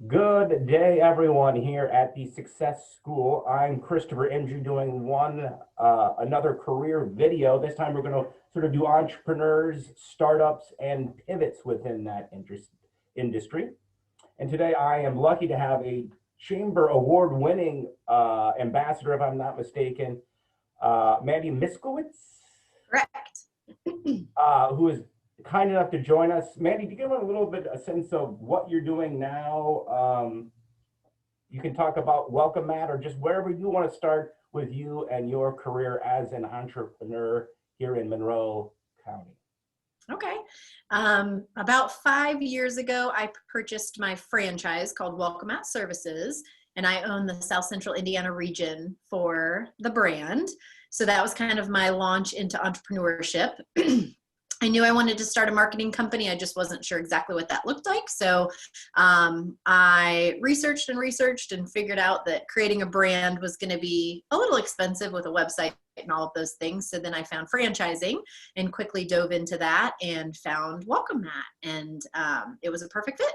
Good day, everyone, here at the Success School. I'm Christopher Inju doing another career video. This time we're going to sort of do entrepreneurs, startups, and pivots within that industry. And today I am lucky to have a Chamber Award-winning ambassador, if I'm not mistaken, Mande Miskewycz, Correct. who is kind enough to join us. Mande, do you give a little bit a sense of what you're doing now? You can talk about Welcomemat or just wherever you want to start with you and your career as an entrepreneur here in Monroe County. Okay. About 5 years ago, I purchased my franchise called Welcomemat Services, and I own the South Central Indiana region for the brand. So that was kind of my launch into entrepreneurship. I knew I wanted to start a marketing company. I just wasn't sure exactly what that looked like. So I researched and figured out that creating a brand was going to be a little expensive with a website and all of those things. So then I found franchising and quickly dove into that and found Welcomemat. And it was a perfect fit.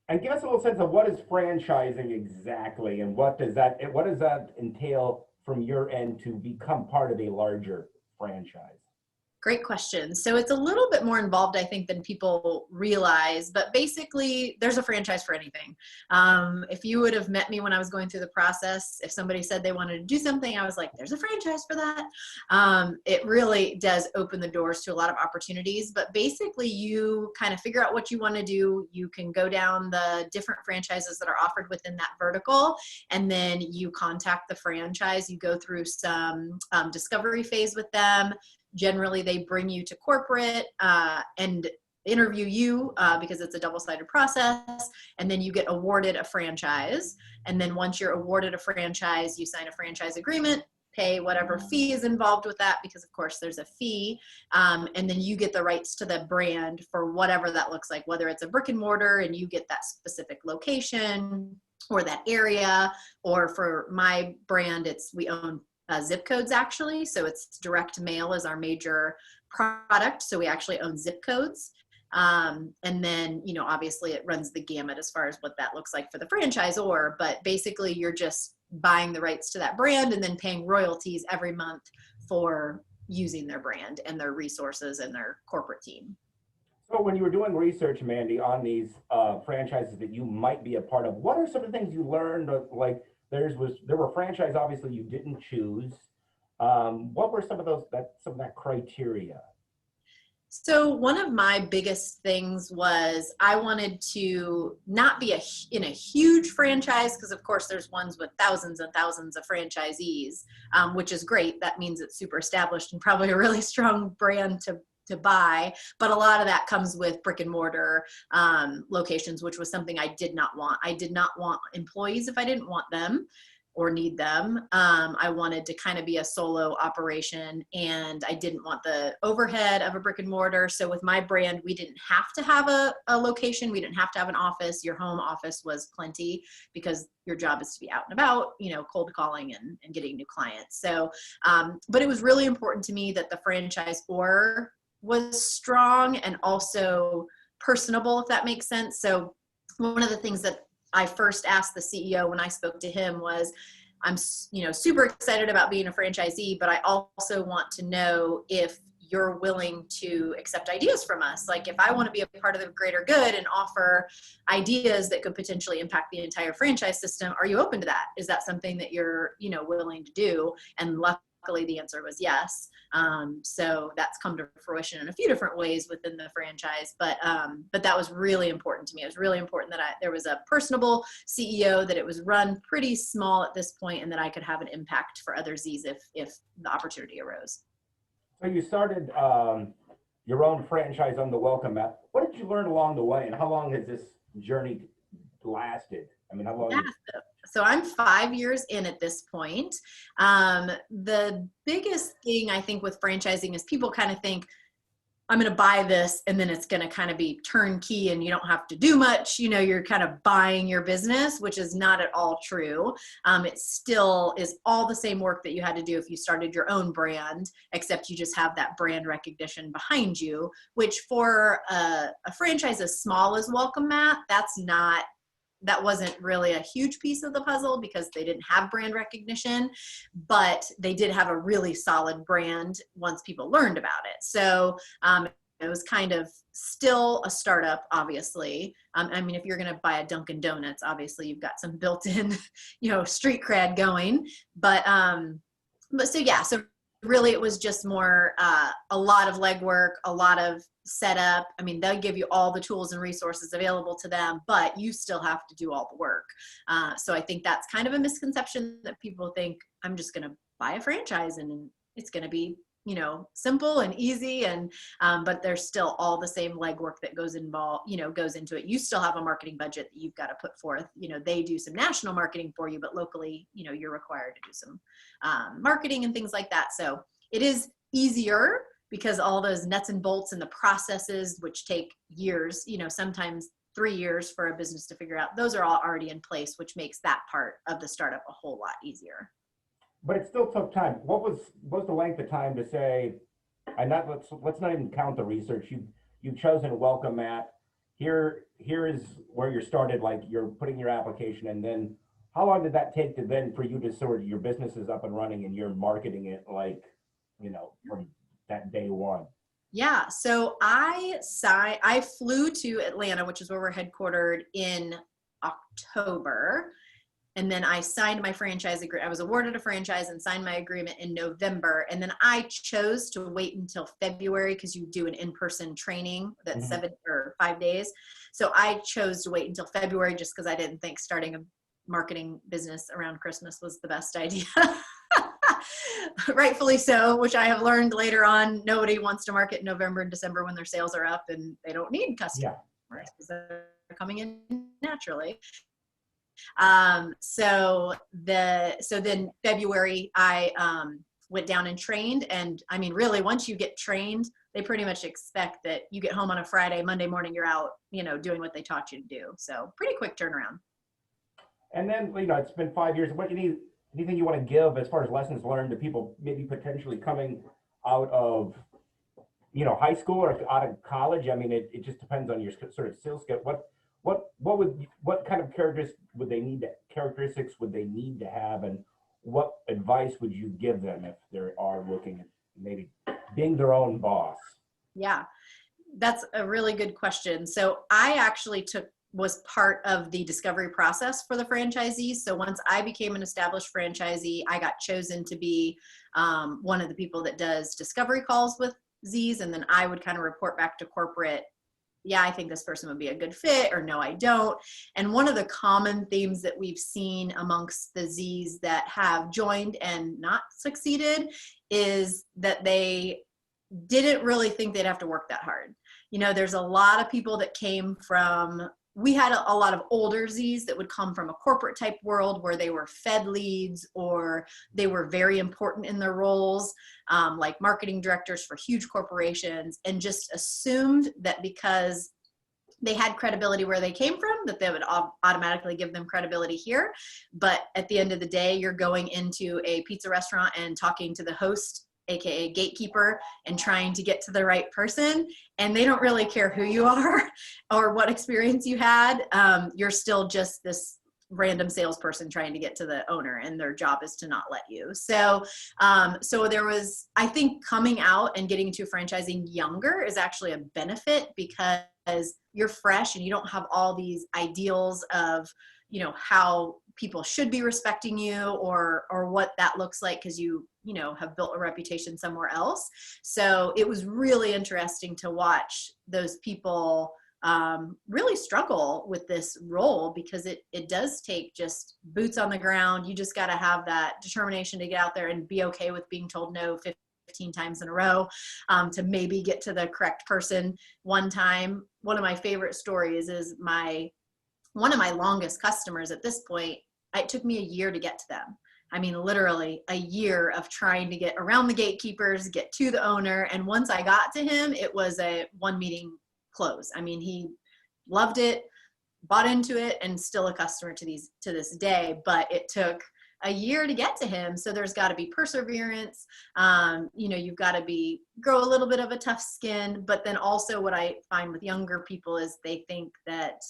And give us a little sense of what is franchising exactly, and what does that entail from your end to become part of a larger franchise? Great question. So it's a little bit more involved, I think, than people realize, but basically there's a franchise for anything. If you would have met me when I was going through the process, if somebody said they wanted to do something, I was like, there's a franchise for that. It really does open the doors to a lot of opportunities, but basically you kind of figure out what you want to do. You can go down the different franchises that are offered within that vertical, and then you contact the franchise. You go through some discovery phase with them. Generally, they bring you to corporate and interview you because it's a double-sided process, and then you get awarded a franchise. And then once you're awarded a franchise, you sign a franchise agreement, pay whatever fee is involved with that, because of course there's a fee, and then you get the rights to the brand for whatever that looks like, whether it's a brick and mortar and you get that specific location or that area, or for my brand, we own zip codes actually. So it's direct mail is our major product. So we actually own zip codes. And then, obviously it runs the gamut as far as what that looks like for the franchisor, but basically you're just buying the rights to that brand and then paying royalties every month for using their brand and their resources and their corporate team. So when you were doing research, Mande, on these franchises that you might be a part of, what are some of the things you learned? Like, there were franchises obviously you didn't choose. What were some of that criteria? So one of my biggest things was I wanted to not be in a huge franchise, because of course there's ones with thousands and thousands of franchisees, which is great. That means it's super established and probably a really strong brand to buy, but a lot of that comes with brick and mortar locations, which was something I did not want. I did not want employees if I didn't want them or need them. I wanted to kind of be a solo operation, and I didn't want the overhead of a brick and mortar. So with my brand, we didn't have to have a location. We didn't have to have an office. Your home office was plenty, because your job is to be out and about, cold calling and getting new clients. So, but it was really important to me that the franchisor was strong and also personable, if that makes sense. So one of the things that I first asked the CEO when I spoke to him was, I'm super excited about being a franchisee, but I also want to know if you're willing to accept ideas from us. Like, if I want to be a part of the greater good and offer ideas that could potentially impact the entire franchise system, are you open to that? Is that something that you're willing to do? And luckily the answer was yes. So that's come to fruition in a few different ways within the franchise, but that was really important to me. It was really important that there was a personable CEO, that it was run pretty small at this point, and that I could have an impact for other Z's if the opportunity arose. So you started your own franchise on the Welcomemat. What did you learn along the way, and how long has this journey lasted? I mean, how long? Yeah. So I'm 5 years in at this point. The biggest thing I think with franchising is people kind of think, I'm going to buy this and then it's going to kind of be turnkey and you don't have to do much. You're kind of buying your business, which is not at all true. It still is all the same work that you had to do if you started your own brand, except you just have that brand recognition behind you, which for a franchise as small as Welcomemat, that's not that wasn't really a huge piece of the puzzle because they didn't have brand recognition, but they did have a really solid brand once people learned about it. So it was kind of still a startup, obviously. I mean, if you're going to buy a Dunkin' Donuts, obviously you've got some built-in, street cred going. But so yeah, so really it was just more a lot of legwork, a lot of setup. I mean, they'll give you all the tools and resources available to them, but you still have to do all the work. So I think that's kind of a misconception that people think I'm just going to buy a franchise and it's going to be simple and easy, and but there's still all the same legwork that goes into it. You still have a marketing budget that you've got to put forth. They do some national marketing for you, but locally, you're required to do some marketing and things like that. So it is easier because all those nuts and bolts and the processes, which take years, sometimes 3 years for a business to figure out, those are all already in place, which makes that part of the startup a whole lot easier. But it still took time. What was the length of time to say, and let's not even count the research. You've chosen Welcomemat. Here is where you started, like you're putting your application, and then how long did that take to then for you to sort of, your business is up and running and you're marketing it from that day one? Yeah, so I flew to Atlanta, which is where we're headquartered, in October. And then I signed my franchise agreement. I was awarded a franchise and signed my agreement in November. And then I chose to wait until February because you do an in-person training that's 7 or 5 days. So I chose to wait until February just because I didn't think starting a marketing business around Christmas was the best idea. Rightfully so, which I have learned later on. Nobody wants to market in November and December when their sales are up and they don't need customers because they're coming in naturally. So then February, I went down and trained. And I mean, really, once you get trained, they pretty much expect that you get home on a Friday, Monday morning, you're out, doing what they taught you to do. So pretty quick turnaround. And then, it's been 5 years. What anything you want to give as far as lessons learned to people maybe potentially coming out of, high school or out of college? I mean, it just depends on your sort of skill set. What kind of characteristics would they need to have, and what advice would you give them if they are looking at maybe being their own boss? Yeah, that's a really good question. So I actually was part of the discovery process for the franchisees. So once I became an established franchisee, I got chosen to be one of the people that does discovery calls with Z's, and then I would kind of report back to corporate. Yeah, I think this person would be a good fit, or no, I don't. And one of the common themes that we've seen amongst the Z's that have joined and not succeeded is that they didn't really think they'd have to work that hard. There's a lot of people that we had a lot of older Z's that would come from a corporate type world where they were fed leads or they were very important in their roles, like marketing directors for huge corporations, and just assumed that because they had credibility where they came from, that they would automatically give them credibility here. But at the end of the day, you're going into a pizza restaurant and talking to the host, AKA gatekeeper, and trying to get to the right person. And they don't really care who you are or what experience you had. You're still just this random salesperson trying to get to the owner, and their job is to not let you. So there was, I think, coming out and getting into franchising younger is actually a benefit because you're fresh and you don't have all these ideals of, how people should be respecting you or what that looks like because you have built a reputation somewhere else. So it was really interesting to watch those people really struggle with this role because it does take just boots on the ground. You just got to have that determination to get out there and be okay with being told no 15 times in a row to maybe get to the correct person one time. One of my favorite stories is one of my longest customers at this point. It took me a year to get to them. I mean, literally a year of trying to get around the gatekeepers, get to the owner. And once I got to him, it was a one meeting close. I mean, he loved it, bought into it, and still a customer to this day. But it took a year to get to him. So there's got to be perseverance. You've got to grow a little bit of a tough skin. But then also what I find with younger people is they think that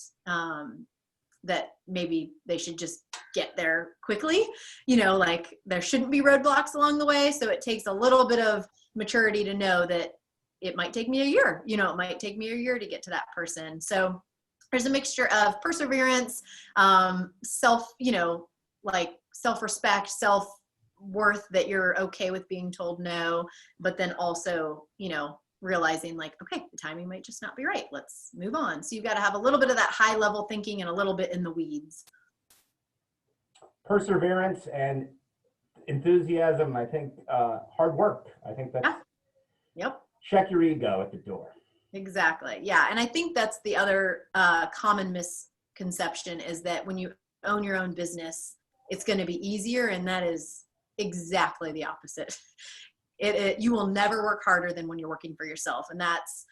that maybe they should just get there quickly. You know, like there shouldn't be roadblocks along the way. So it takes a little bit of maturity to know that it might take me a year, you know, it might take me a year to get to that person. So there's a mixture of perseverance, you know, like self-respect, self-worth, that you're okay with being told no, but then also, you know, realizing like, okay, the timing might just not be right. Let's move on. So you've got to have a little bit of that high level thinking and a little bit in the weeds. Perseverance and enthusiasm, I think, hard work. I think that's, Yep. Check your ego at the door. Exactly. Yeah. And I think that's the other common misconception, is that when you own your own business, it's going to be easier. And that is exactly the opposite. You will never work harder than when you're working for yourself. And that's,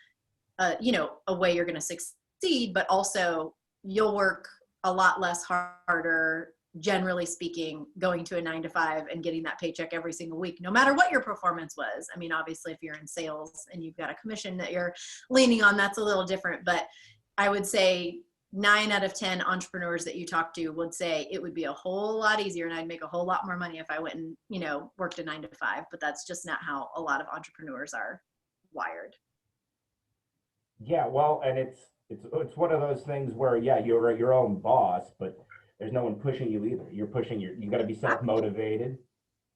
you know, a way you're going to succeed, but also you'll work a lot less harder, generally speaking, going to a 9-to-5 and getting that paycheck every single week, no matter what your performance was. I mean, obviously if you're in sales and you've got a commission that you're leaning on, that's a little different, but I would say 9 out of 10 entrepreneurs that you talk to would say it would be a whole lot easier and I'd make a whole lot more money if I went and, you know, worked a 9-to-5, but that's just not how a lot of entrepreneurs are wired. Yeah, well, and it's one of those things where, yeah, you're your own boss, but there's no one pushing you either. You're pushing you got to be self-motivated.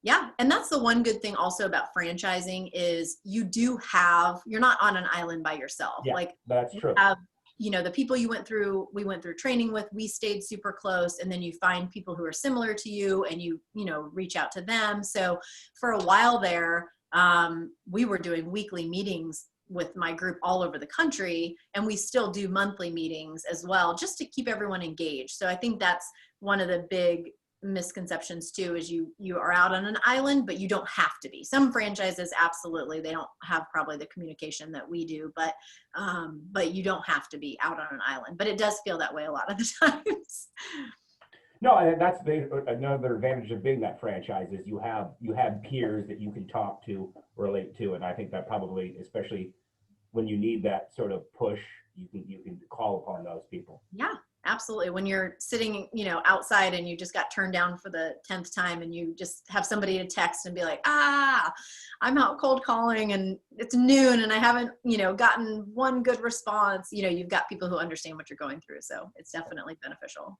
Yeah. And that's the one good thing also about franchising is you're not on an island by yourself. Yeah, like that's true. You know, the people we went through training with, we stayed super close, and then you find people who are similar to you and you know, reach out to them. So for a while there, we were doing weekly meetings with my group all over the country, and we still do monthly meetings as well, just to keep everyone engaged. So I think that's one of the big misconceptions too, is you are out on an island, but you don't have to be. Some franchises, absolutely, they don't have probably the communication that we do, but you don't have to be out on an island, but it does feel that way a lot of the times. No, and that's another advantage of being that franchise is you have peers that you can talk to, relate to, and I think that probably, especially when you need that sort of push, you can call upon those people. Yeah, absolutely. When you're sitting, you know, outside and you just got turned down for the 10th time, and you just have somebody to text and be like, I'm out cold calling and it's noon and I haven't, you know, gotten one good response. You know, you've got people who understand what you're going through, so it's definitely beneficial.